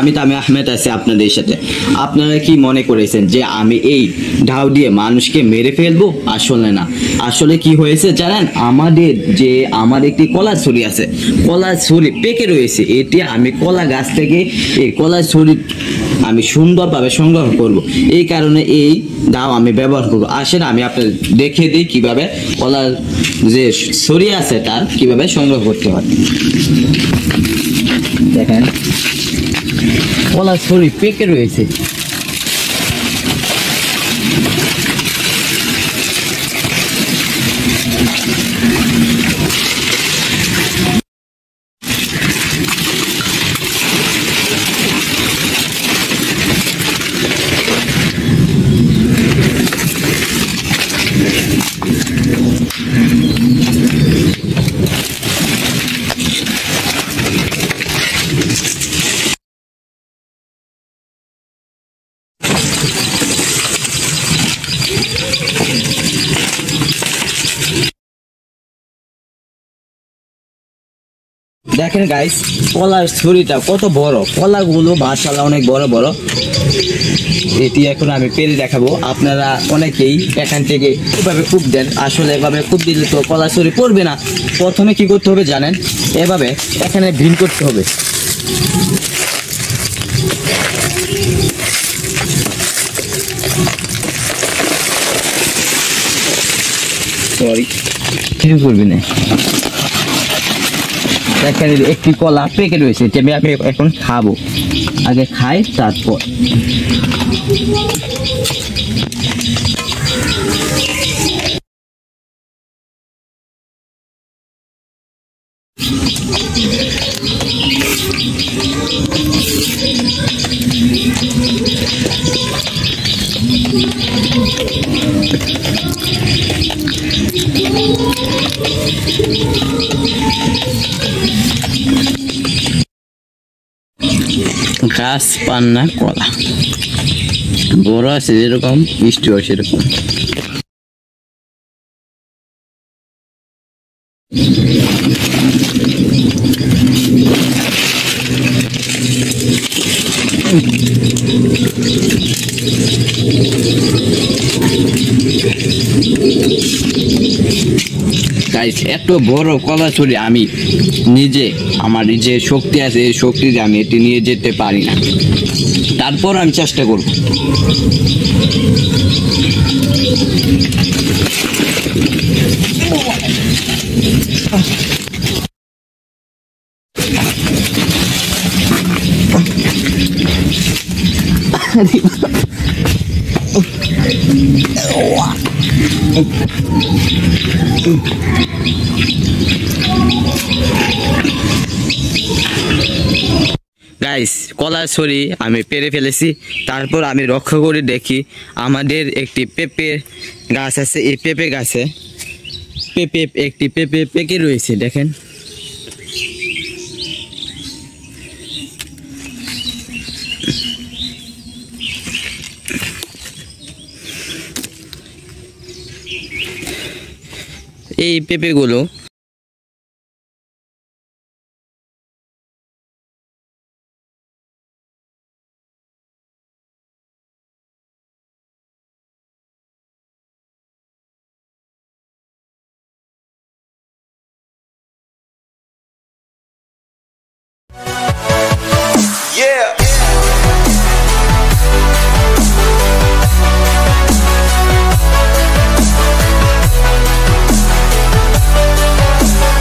আমি আহমেদ আছি আপনাদের সাথে। আপনারা কি মনে করেছেন যে আমি এই ঢাউ দিয়ে মানুষকে মেরে ফেলবো? আসলে না। আসলে কি হয়েছে জানেন, আমার একটি কলা ছড়ি আছে, কলা ছড়ি পেকে রয়েছে। এটি আমি কলা গাছ থেকে এই কলা ছড়ি আমি সুন্দরভাবে সংগ্রহ করব, এই কারণে এই দাও আমি ব্যবহার করব। আসেন আমি আপনাদের দেখিয়ে দিই কিভাবে কলার যে ছড়ি আছে তার কিভাবে সংগ্রহ করতে হয়। দেখেন কলা ছড়ি পেকে রয়েছে। দেখেন গাইস, কলার ছুরিটা কত বড়, কলাগুলো মাশাআল্লাহ অনেক বড় বড়। এটি এখন আমি পেরে দেখাবো। আপনারা অনেকেই এখান থেকে এভাবে খুব দেন, আসলে এভাবে খুব দিলে তো কলা ছুরি পড়বে না। প্রথমে কি করতে হবে জানেন, এভাবে এখানে ভিন করতে হবে। সরি, ভিন করবি না। দেখেন একটি কলা পেকে রয়েছে, আমি এখন খাবো। আগে খাই তারপর। গাছ পান্না কলা বড় আছে যেরকম, মিষ্টি হয় সেরকম। গাইস, এত বড় কলা ছড়ি আমি নিজে, আমার যে শক্তি আছে এই শক্তিতে আমি এটি নিয়ে যেতে পারি না, তারপর আমি চেষ্টা করব। গাইস, কলার ছড়ি আমি পেরে ফেলেছি। তারপর আমি লক্ষ্য করে দেখি আমাদের একটি পেঁপে গাছ আছে। এই পেঁপে গাছে একটি পেঁপে পেকে রয়েছে। দেখেন এই পেঁপেগুলো